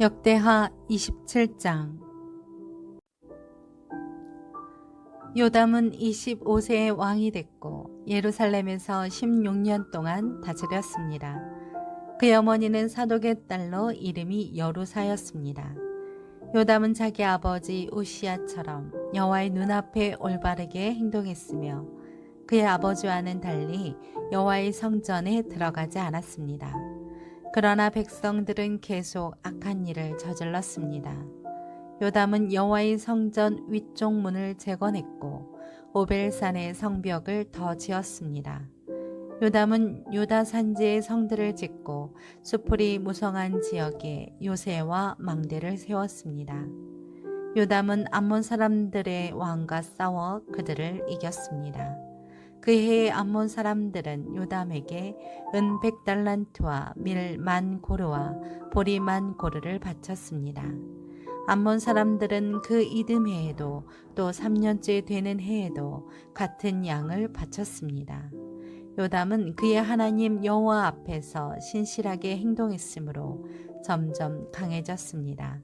역대하 27장. 요담은 25세의 왕이 됐고 예루살렘에서 16년 동안 다스렸습니다. 그의 어머니는 사독의 딸로 이름이 여루사였습니다. 요담은 자기 아버지 우시야처럼 여호와의 눈앞에 올바르게 행동했으며 그의 아버지와는 달리 여호와의 성전에 들어가지 않았습니다. 그러나 백성들은 계속 악한 일을 저질렀습니다. 요담은 여호와의 성전 위쪽 문을 재건했고 오벨산의 성벽을 더 지었습니다. 요담은 유다 산지에 성들을 짓고 수풀이 무성한 지역에 요새와 망대를 세웠습니다. 요담은 암몬 사람들의 왕과 싸워 그들을 이겼습니다. 그 해에 암몬 사람들은 요담에게 은 100달란트와 밀 10,000고르와 보리 10,000고르를 바쳤습니다. 암몬 사람들은 그 이듬해에도 또 3년째 되는 해에도 같은 양을 바쳤습니다. 요담은 그의 하나님 여호와 앞에서 신실하게 행동했으므로 점점 강해졌습니다.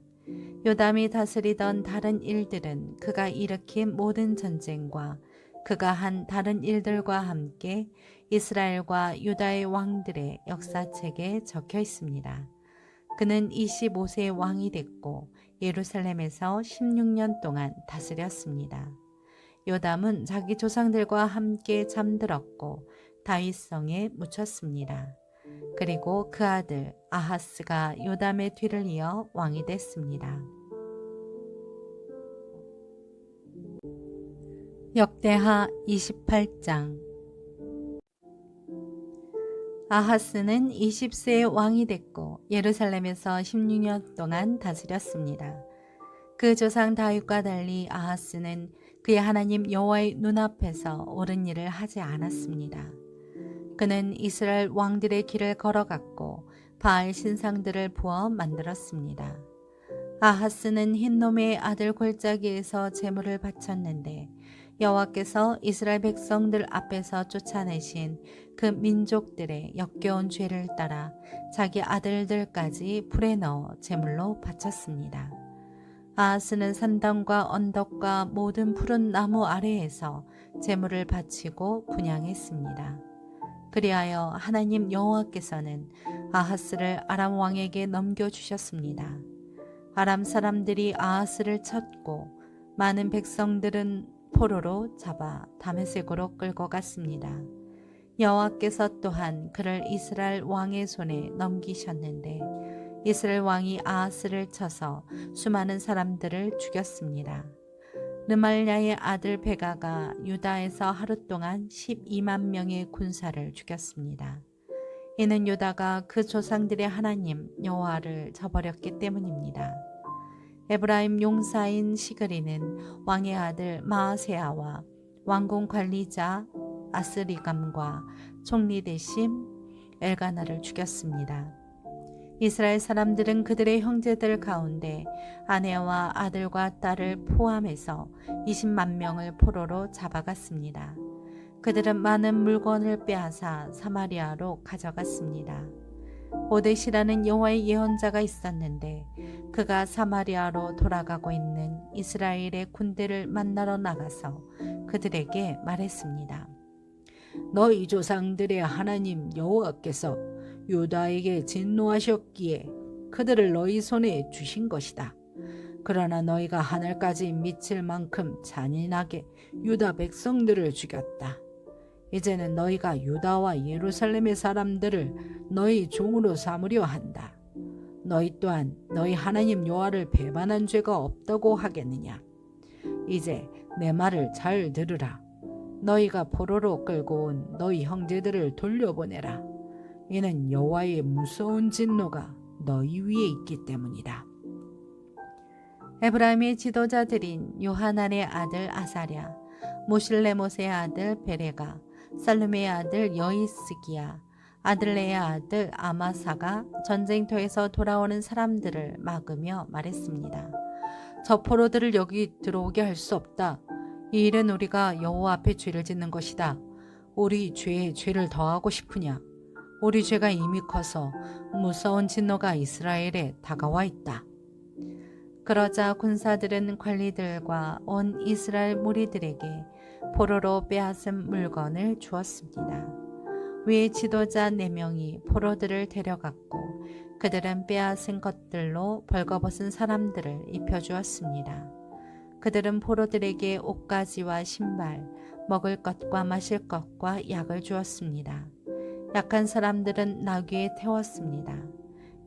요담이 다스리던 다른 일들은 그가 일으킨 모든 전쟁과 그가 한 다른 일들과 함께 이스라엘과 유다의 왕들의 역사책에 적혀 있습니다. 그는 25세의 왕이 됐고 예루살렘에서 16년 동안 다스렸습니다. 요담은 자기 조상들과 함께 잠들었고 다윗성에 묻혔습니다. 그리고 그 아들 아하스가 요담의 뒤를 이어 왕이 됐습니다. 역대하 28장. 아하스는 20세의 왕이 됐고 예루살렘에서 16년 동안 다스렸습니다. 그 조상 다윗과 달리 아하스는 그의 하나님 여호와의 눈앞에서 옳은 일을 하지 않았습니다. 그는 이스라엘 왕들의 길을 걸어갔고 바알 신상들을 부어 만들었습니다. 아하스는 흰놈의 아들 골짜기에서 제물을 바쳤는데 여호와께서 이스라엘 백성들 앞에서 쫓아내신 그 민족들의 역겨운 죄를 따라 자기 아들들까지 불에 넣어 제물로 바쳤습니다. 아하스는 산당과 언덕과 모든 푸른 나무 아래에서 제물을 바치고 분향했습니다. 그리하여 하나님 여호와께서는 아하스를 아람 왕에게 넘겨주셨습니다. 아람 사람들이 아하스를 쳤고 많은 백성들은 포로로 잡아 다메섹으로 끌고 갔습니다. 여호와께서 또한 그를 이스라엘 왕의 손에 넘기셨는데 이스라엘 왕이 아하스를 쳐서 수많은 사람들을 죽였습니다. 르말랴의 아들 베가가 유다에서 하루 동안 12만 명의 군사를 죽였습니다. 이는 유다가 그 조상들의 하나님 여호와를 저버렸기 때문입니다. 에브라임 용사인 시그리는 왕의 아들 마아세아와 왕궁 관리자 아스리감과 총리 대신 엘가나를 죽였습니다. 이스라엘 사람들은 그들의 형제들 가운데 아내와 아들과 딸을 포함해서 20만 명을 포로로 잡아갔습니다. 그들은 많은 물건을 빼앗아 사마리아로 가져갔습니다. 오뎃이라는 여호와의 예언자가 있었는데 그가 사마리아로 돌아가고 있는 이스라엘의 군대를 만나러 나가서 그들에게 말했습니다. 너희 조상들의 하나님 여호와께서 유다에게 진노하셨기에 그들을 너희 손에 주신 것이다. 그러나 너희가 하늘까지 미칠 만큼 잔인하게 유다 백성들을 죽였다. 이제는 너희가 유다와 예루살렘의 사람들을 너희 종으로 삼으려 한다. 너희 또한 너희 하나님 여호와를 배반한 죄가 없다고 하겠느냐? 이제 내 말을 잘 들으라. 너희가 포로로 끌고 온 너희 형제들을 돌려보내라. 이는 여호와의 무서운 진노가 너희 위에 있기 때문이다. 에브라임의 지도자들인 요하난의 아들 아사랴, 모실레못의 아들 베레가, 살루메의 아들 여이스기야, 아들레의 아들 아마사가 전쟁터에서 돌아오는 사람들을 막으며 말했습니다. 저 포로들을 여기 들어오게 할 수 없다. 이 일은 우리가 여호와 앞에 죄를 짓는 것이다. 우리 죄에 죄를 더하고 싶으냐? 우리 죄가 이미 커서 무서운 진노가 이스라엘에 다가와 있다. 그러자 군사들은 관리들과 온 이스라엘 무리들에게 포로로 빼앗은 물건을 주었습니다. 위 지도자 4명이 포로들을 데려갔고 그들은 빼앗은 것들로 벌거벗은 사람들을 입혀주었습니다. 그들은 포로들에게 옷가지와 신발, 먹을 것과 마실 것과 약을 주었습니다. 약한 사람들은 나귀에 태웠습니다.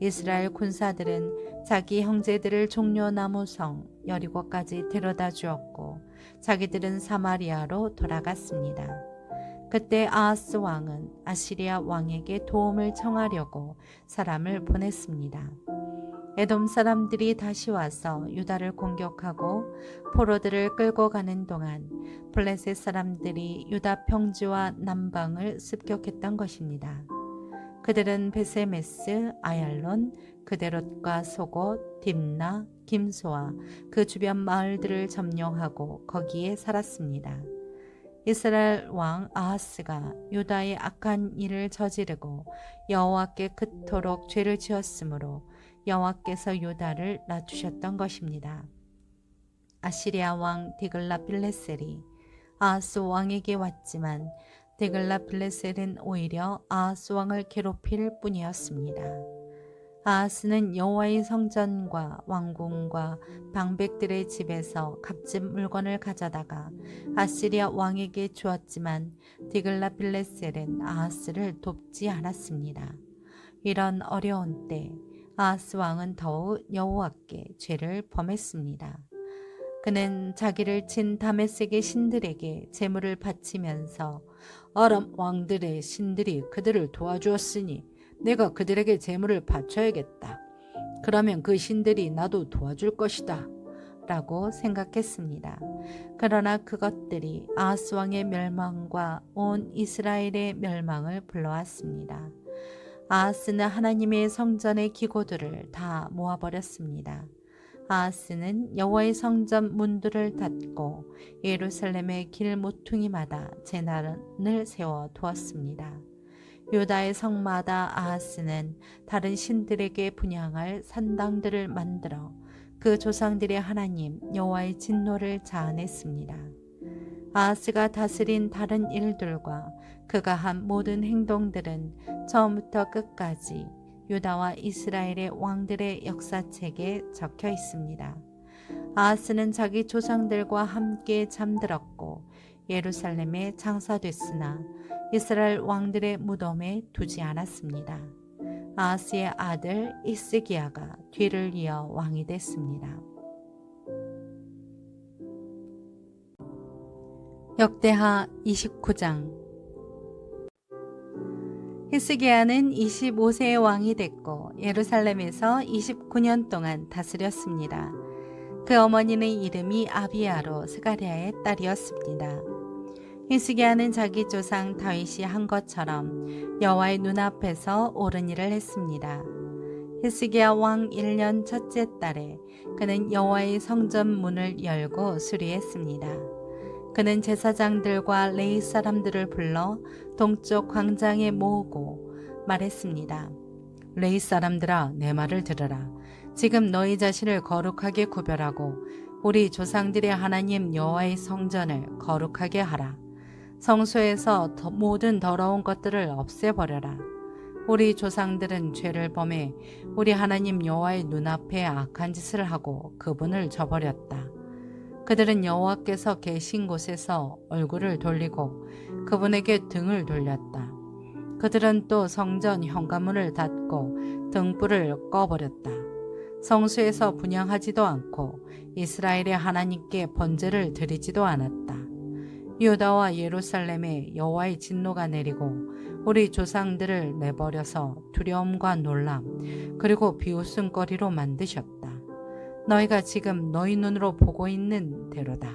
이스라엘 군사들은 자기 형제들을 종려나무 성 여리고까지 데려다 주었고 자기들은 사마리아로 돌아갔습니다. 그때 아하스 왕은 아시리아 왕에게 도움을 청하려고 사람을 보냈습니다. 에돔 사람들이 다시 와서 유다를 공격하고 포로들을 끌고 가는 동안 블레셋 사람들이 유다 평지와 남방을 습격했던 것입니다. 그들은 베세메스, 아얄론, 그데롯과 소곳, 딥나, 김소와 그 주변 마을들을 점령하고 거기에 살았습니다. 이스라엘 왕 아하스가 유다의 악한 일을 저지르고 여호와께 그토록 죄를 지었으므로 여호와께서 유다를 낮추셨던 것입니다. 아시리아 왕 디글라빌레셀이 아하스 왕에게 왔지만 디글라빌레셀은 오히려 아하스 왕을 괴롭힐 뿐이었습니다. 아하스는 여호와의 성전과 왕궁과 방백들의 집에서 값진 물건을 가져다가 아시리아 왕에게 주었지만 디글라빌레셀은 아하스를 돕지 않았습니다. 이런 어려운 때 아하스 왕은 더욱 여호와께 죄를 범했습니다. 그는 자기를 친 다메섹의 신들에게 제물을 바치면서 아람 왕들의 신들이 그들을 도와주었으니 내가 그들에게 제물을 바쳐야겠다. 그러면 그 신들이 나도 도와줄 것이다. 라고 생각했습니다. 그러나 그것들이 아하스 왕의 멸망과 온 이스라엘의 멸망을 불러왔습니다. 아하스는 하나님의 성전의 기고들을 다 모아버렸습니다. 아하스는 여호와의 성전 문들을 닫고 예루살렘의 길 모퉁이마다 제단을 세워 두었습니다. 유다의 성마다 아하스는 다른 신들에게 분향할 산당들을 만들어 그 조상들의 하나님 여호와의 진노를 자아냈습니다. 아하스가 다스린 다른 일들과 그가 한 모든 행동들은 처음부터 끝까지 유다와 이스라엘의 왕들의 역사책에 적혀 있습니다. 아하스는 자기 조상들과 함께 잠들었고 예루살렘에 장사됐으나 이스라엘 왕들의 무덤에 두지 않았습니다. 아하스의 아들 히스기야가 뒤를 이어 왕이 됐습니다. 역대하 29장. 히스기야는 25세의 왕이 됐고 예루살렘에서 29년 동안 다스렸습니다. 그 어머니는 이름이 아비야로 스가랴의 딸이었습니다. 히스기야는 자기 조상 다윗이 한 것처럼 여호와의 눈앞에서 옳은 일을 했습니다. 히스기야 왕 1년 첫째 달에 그는 여호와의 성전 문을 열고 수리했습니다. 그는 제사장들과 레위 사람들을 불러 동쪽 광장에 모으고 말했습니다. 레위 사람들아, 내 말을 들으라. 지금 너희 자신을 거룩하게 구별하고 우리 조상들의 하나님 여호와의 성전을 거룩하게 하라. 성소에서 모든 더러운 것들을 없애버려라. 우리 조상들은 죄를 범해 우리 하나님 여호와의 눈앞에 악한 짓을 하고 그분을 저버렸다. 그들은 여호와께서 계신 곳에서 얼굴을 돌리고 그분에게 등을 돌렸다. 그들은 또 성전 현관문을 닫고 등불을 꺼버렸다. 성수에서 분향하지도 않고 이스라엘의 하나님께 번제를 드리지도 않았다. 유다와 예루살렘에 여호와의 진노가 내리고 우리 조상들을 내버려서 두려움과 놀람 그리고 비웃음거리로 만드셨다. 너희가 지금 너희 눈으로 보고 있는 대로다.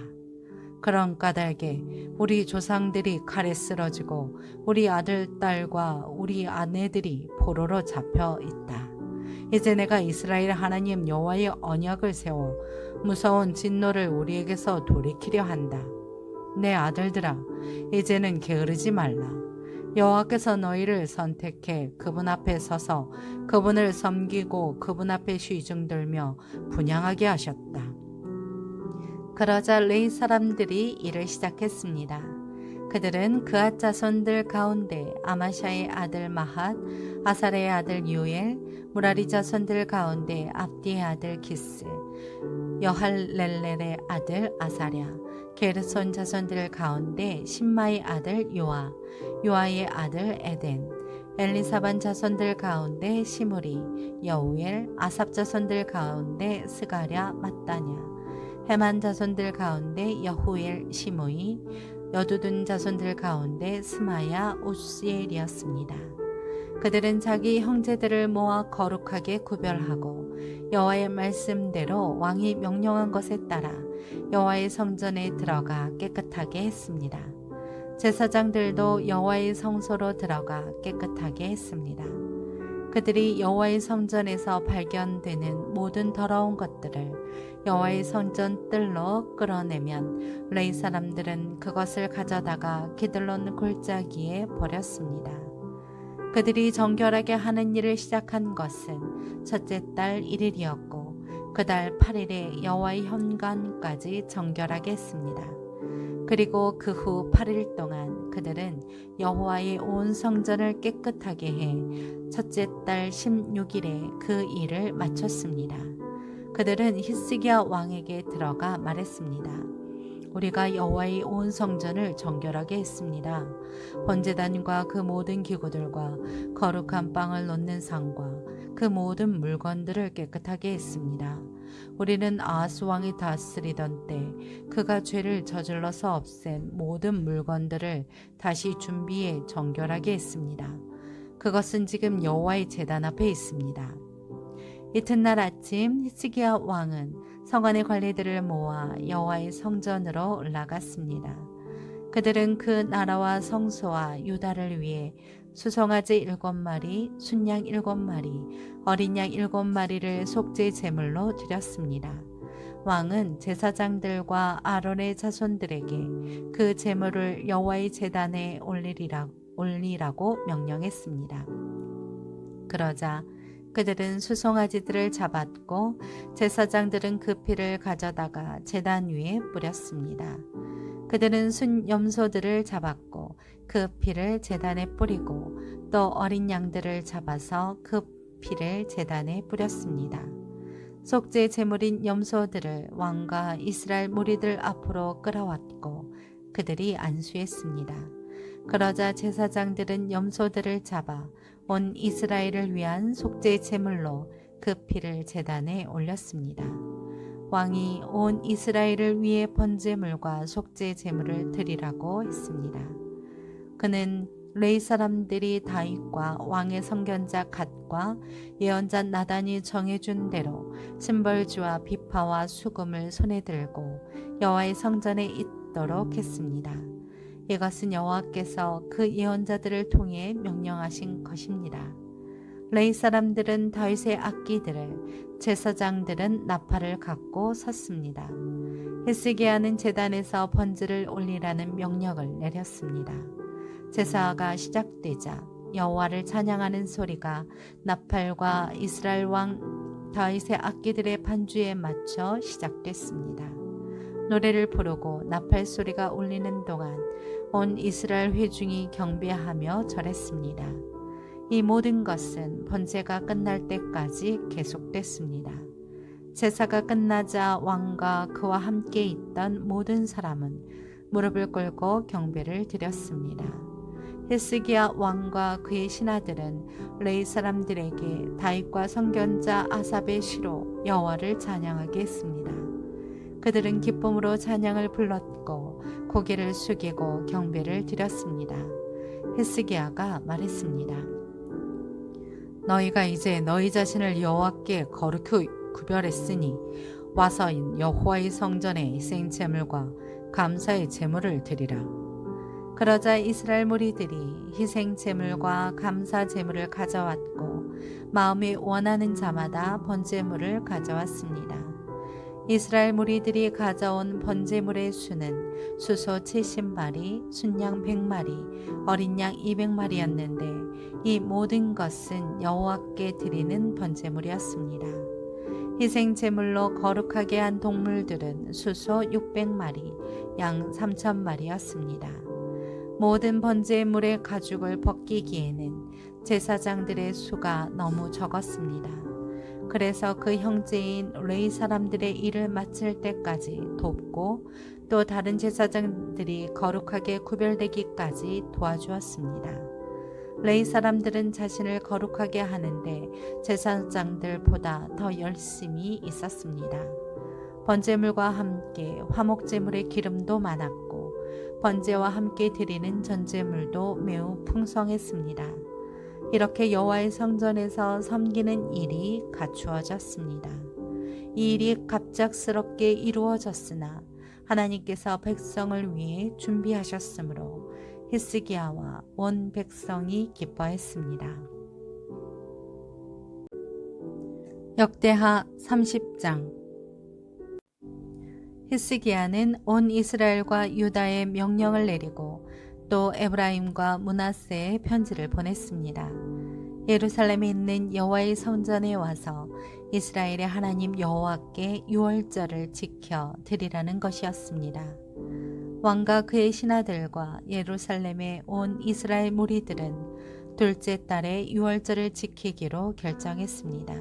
그런 까닭에 우리 조상들이 칼에 쓰러지고 우리 아들, 딸과 우리 아내들이 포로로 잡혀 있다. 이제 내가 이스라엘 하나님 여호와의 언약을 세워 무서운 진노를 우리에게서 돌이키려 한다. 내 아들들아, 이제는 게으르지 말라. 여호와께서 너희를 선택해 그분 앞에 서서 그분을 섬기고 그분 앞에 시중들며 분향하게 하셨다. 그러자 레위 사람들이 일을 시작했습니다. 그들은 그앗 자손들 가운데 아마샤의 아들 마핫, 아사레의 아들 요엘, 무라리 자손들 가운데 압디의 아들 기스, 여할렐렐의 아들 아사랴, 게르손 자손들 가운데 신마의 아들 요아, 요아의 아들 에덴, 엘리사반 자손들 가운데 시므리, 여우엘, 아삽 자손들 가운데 스가랴, 마따냐, 헤만 자손들 가운데 여후엘, 시므이, 여두둔 자손들 가운데 스마야, 우시엘이었습니다. 그들은 자기 형제들을 모아 거룩하게 구별하고 여호와의 말씀대로 왕이 명령한 것에 따라 여호와의 성전에 들어가 깨끗하게 했습니다. 제사장들도 여호와의 성소로 들어가 깨끗하게 했습니다. 그들이 여호와의 성전에서 발견되는 모든 더러운 것들을 여호와의 성전 뜰로 끌어내면 레위 사람들은 그것을 가져다가 기들론 골짜기에 버렸습니다. 그들이 정결하게 하는 일을 시작한 것은 첫째 달 1일이었고 그 달 8일에 여호와의 현관까지 정결하게 했습니다. 그리고 그 후 8일 동안 그들은 여호와의 온 성전을 깨끗하게 해 첫째 달 16일에 그 일을 마쳤습니다. 그들은 히스기야 왕에게 들어가 말했습니다. 우리가 여호와의 온 성전을 정결하게 했습니다. 번제단과 그 모든 기구들과 거룩한 빵을 놓는 상과 그 모든 물건들을 깨끗하게 했습니다. 우리는 아하스 왕이 다스리던 때 그가 죄를 저질러서 없앤 모든 물건들을 다시 준비해 정결하게 했습니다. 그것은 지금 여호와의 제단 앞에 있습니다. 이튿날 아침 히스기야 왕은 성안의 관리들을 모아 여호와의 성전으로 올라갔습니다. 그들은 그 나라와 성소와 유다를 위해 수송아지 7마리, 순양 7마리, 어린 양 7마리를 속죄 제물로 드렸습니다. 왕은 제사장들과 아론의 자손들에게 그 제물을 여호와의 제단에 올리라고 명령했습니다. 그러자 그들은 수송아지들을 잡았고 제사장들은 그 피를 가져다가 제단 위에 뿌렸습니다. 그들은 순염소들을 잡았고 그 피를 제단에 뿌리고 또 어린 양들을 잡아서 그 피를 제단에 뿌렸습니다. 속죄 제물인 염소들을 왕과 이스라엘 무리들 앞으로 끌어왔고 그들이 안수했습니다. 그러자 제사장들은 염소들을 잡아 온 이스라엘을 위한 속죄 제물로 그 피를 제단에 올렸습니다. 왕이 온 이스라엘을 위해 번제물과 속죄 제물을 드리라고 했습니다. 그는 레위 사람들이 다윗과 왕의 선견자 갓과 예언자 나단이 정해준 대로 심벌주와 비파와 수금을 손에 들고 여호와의 성전에 있도록 했습니다. 이것은 여호와께서 그 예언자들을 통해 명령하신 것입니다. 레위 사람들은 다윗의 악기들을, 제사장들은 나팔을 갖고 섰습니다. 히스기야는 제단에서 번제를 올리라는 명령을 내렸습니다. 제사가 시작되자 여호와를 찬양하는 소리가 나팔과 이스라엘 왕 다윗의 악기들의 반주에 맞춰 시작됐습니다. 노래를 부르고 나팔 소리가 울리는 동안 온 이스라엘 회중이 경배하며 절했습니다. 이 모든 것은 번제가 끝날 때까지 계속됐습니다. 제사가 끝나자 왕과 그와 함께 있던 모든 사람은 무릎을 꿇고 경배를 드렸습니다. 히스기야 왕과 그의 신하들은 레위 사람들에게 다윗과 선견자 아삽의 시로 여호와를 찬양하게 했습니다. 그들은 기쁨으로 찬양을 불렀고 고개를 숙이고 경배를 드렸습니다. 히스기야가 말했습니다. 너희가 이제 너희 자신을 여호와께 거룩히 구별했으니 와서 여호와의 성전에 생제물과 감사의 제물을 드리라. 그러자 이스라엘 무리들이 희생 제물과 감사 제물을 가져왔고 마음이 원하는 자마다 번제물을 가져왔습니다. 이스라엘 무리들이 가져온 번제물의 수는 수소 70마리, 순양 100마리, 어린 양 200마리였는데 이 모든 것은 여호와께 드리는 번제물이었습니다. 희생 제물로 거룩하게 한 동물들은 수소 600마리, 양 3000마리였습니다. 모든 번제물의 가죽을 벗기기에는 제사장들의 수가 너무 적었습니다. 그래서 그 형제인 레위 사람들의 일을 마칠 때까지 돕고 또 다른 제사장들이 거룩하게 구별되기까지 도와주었습니다. 레위 사람들은 자신을 거룩하게 하는데 제사장들보다 더 열심히 있었습니다. 번제물과 함께 화목제물의 기름도 많았고 번제와 함께 드리는 전제물도 매우 풍성했습니다. 이렇게 여호와의 성전에서 섬기는 일이 갖추어졌습니다. 이 일이 갑작스럽게 이루어졌으나 하나님께서 백성을 위해 준비하셨으므로 히스기야와 온 백성이 기뻐했습니다. 역대하 30장. 히스기야는 온 이스라엘과 유다에 명령을 내리고 또 에브라임과 므낫세에 편지를 보냈습니다. 예루살렘에 있는 여호와의 성전에 와서 이스라엘의 하나님 여호와께 유월절을 지켜 드리라는 것이었습니다. 왕과 그의 신하들과 예루살렘에 온 이스라엘 무리들은 둘째 달에 유월절을 지키기로 결정했습니다.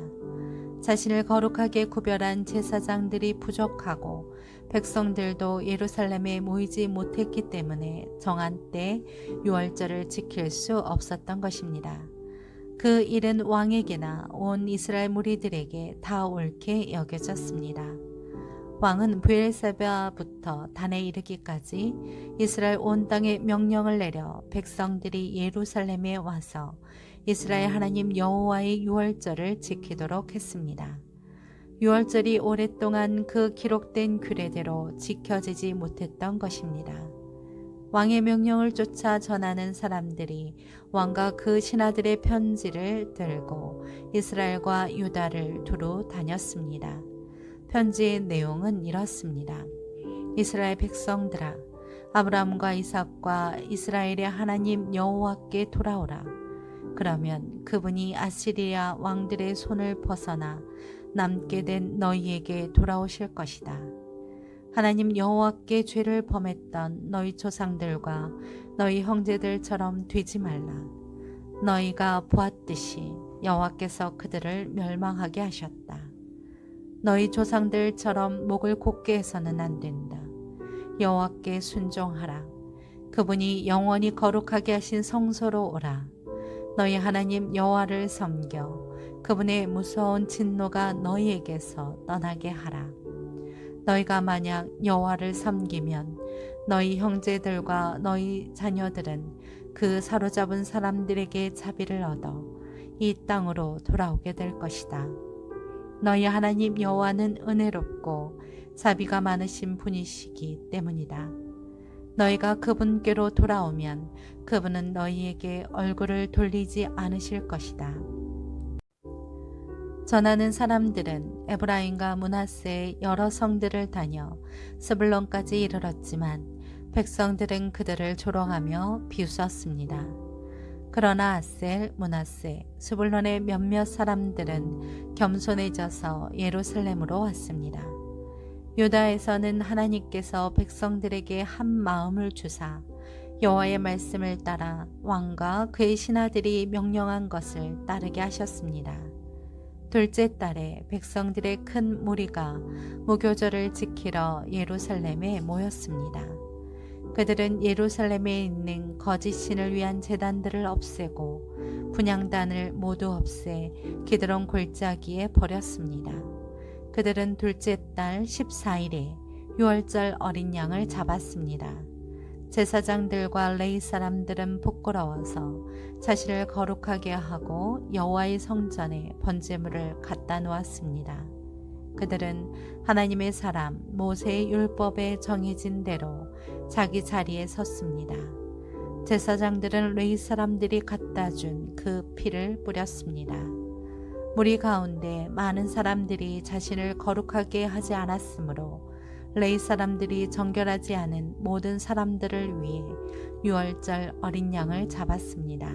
자신을 거룩하게 구별한 제사장들이 부족하고 백성들도 예루살렘에 모이지 못했기 때문에 정한 때 유월절을 지킬 수 없었던 것입니다. 그 일은 왕에게나 온 이스라엘 무리들에게 다 옳게 여겨졌습니다. 왕은 브엘세바부터 단에 이르기까지 이스라엘 온 땅에 명령을 내려 백성들이 예루살렘에 와서 이스라엘 하나님 여호와의 유월절을 지키도록 했습니다. 유월절이 오랫동안 그 기록된 규례대로 지켜지지 못했던 것입니다. 왕의 명령을 쫓아 전하는 사람들이 왕과 그 신하들의 편지를 들고 이스라엘과 유다를 두루 다녔습니다. 편지의 내용은 이렇습니다. 이스라엘 백성들아, 아브라함과 이삭과 이스라엘의 하나님 여호와께 돌아오라. 그러면 그분이 아시리아 왕들의 손을 벗어나 남게 된 너희에게 돌아오실 것이다. 하나님 여호와께 죄를 범했던 너희 조상들과 너희 형제들처럼 되지 말라. 너희가 보았듯이 여호와께서 그들을 멸망하게 하셨다. 너희 조상들처럼 목을 곧게 해서는 안 된다. 여호와께 순종하라. 그분이 영원히 거룩하게 하신 성소로 오라. 너희 하나님 여호와를 섬겨 그분의 무서운 진노가 너희에게서 떠나게 하라. 너희가 만약 여호와를 섬기면 너희 형제들과 너희 자녀들은 그 사로잡은 사람들에게 자비를 얻어 이 땅으로 돌아오게 될 것이다. 너희 하나님 여호와는 은혜롭고 자비가 많으신 분이시기 때문이다. 너희가 그분께로 돌아오면 그분은 너희에게 얼굴을 돌리지 않으실 것이다. 전하는 사람들은 에브라임과 므낫세의 여러 성들을 다녀 스불론까지 이르렀지만 백성들은 그들을 조롱하며 비웃었습니다. 그러나 아셀, 므낫세, 스불론의 몇몇 사람들은 겸손해져서 예루살렘으로 왔습니다. 유다에서는 하나님께서 백성들에게 한 마음을 주사 여호와의 말씀을 따라 왕과 그의 신하들이 명령한 것을 따르게 하셨습니다. 둘째 달에 백성들의 큰 무리가 무교절을 지키러 예루살렘에 모였습니다. 그들은 예루살렘에 있는 거짓 신을 위한 제단들을 없애고 분향단을 모두 없애 기드론 골짜기에 버렸습니다. 그들은 둘째 달 14일에 유월절 어린 양을 잡았습니다. 제사장들과 레위 사람들은 부끄러워서 자신을 거룩하게 하고 여호와의 성전에 번제물을 갖다 놓았습니다. 그들은 하나님의 사람 모세의 율법에 정해진 대로 자기 자리에 섰습니다. 제사장들은 레위 사람들이 갖다 준 그 피를 뿌렸습니다. 무리 가운데 많은 사람들이 자신을 거룩하게 하지 않았으므로 레위 사람들이 정결하지 않은 모든 사람들을 위해 유월절 어린 양을 잡았습니다.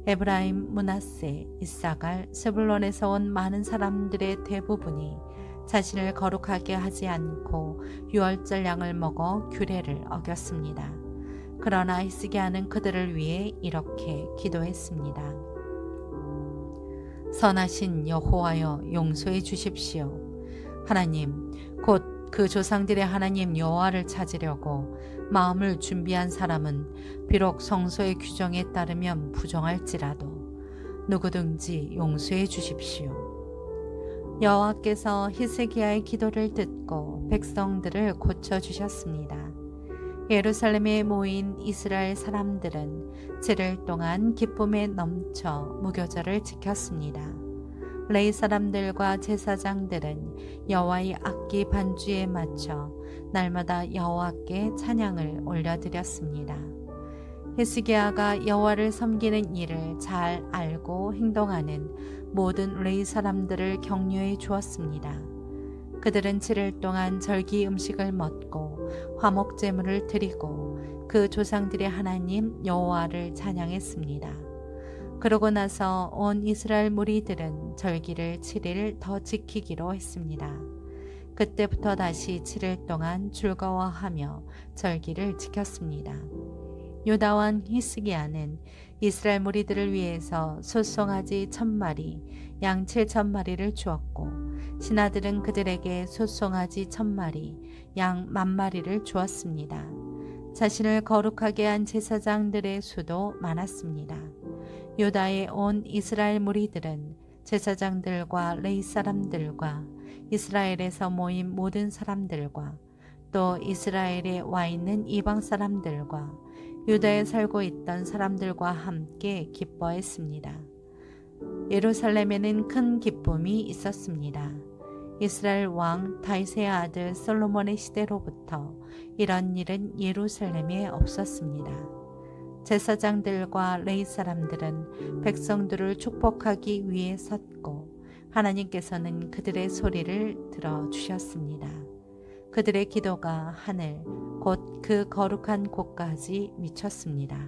에브라임, 므낫세, 이사갈, 스불론에서 온 많은 사람들의 대부분이 자신을 거룩하게 하지 않고 유월절 양을 먹어 규례를 어겼습니다. 그러나 히스기야는 그들을 위해 이렇게 기도했습니다. 선하신 여호와여, 용서해 주십시오. 하나님, 곧 그 조상들의 하나님 여호와를 찾으려고 마음을 준비한 사람은 비록 성소의 규정에 따르면 부정할지라도 누구든지 용서해 주십시오. 여호와께서 히스기야의 기도를 듣고 백성들을 고쳐주셨습니다. 예루살렘에 모인 이스라엘 사람들은 7일 동안 기쁨에 넘쳐 무교절을 지켰습니다. 레위 사람들과 제사장들은 여호와의 악기 반주에 맞춰 날마다 여호와께 찬양을 올려드렸습니다. 히스기야가 여호와를 섬기는 일을 잘 알고 행동하는 모든 레위 사람들을 격려해 주었습니다. 그들은 7일 동안 절기 음식을 먹고 화목 제물을 드리고 그 조상들의 하나님 여호와를 찬양했습니다. 그러고 나서 온 이스라엘 무리들은 절기를 7일 더 지키기로 했습니다. 그때부터 다시 7일 동안 즐거워하며 절기를 지켰습니다. 유다 왕 히스기야는 이스라엘 무리들을 위해서 숫송아지 1000마리, 양 7000마리를 주었고 신하들은 그들에게 숫송아지 1000마리, 양 10,000마리를 주었습니다. 자신을 거룩하게 한 제사장들의 수도 많았습니다. 유다에 온 이스라엘 무리들은 제사장들과 레위 사람들과 이스라엘에서 모인 모든 사람들과 또 이스라엘에 와 있는 이방 사람들과 유다에 살고 있던 사람들과 함께 기뻐했습니다. 예루살렘에는 큰 기쁨이 있었습니다. 이스라엘 왕 다윗의 아들 솔로몬의 시대로부터 이런 일은 예루살렘에 없었습니다. 제사장들과 레위 사람들은 백성들을 축복하기 위해 섰고 하나님께서는 그들의 소리를 들어주셨습니다. 그들의 기도가 하늘 곧 그 거룩한 곳까지 미쳤습니다.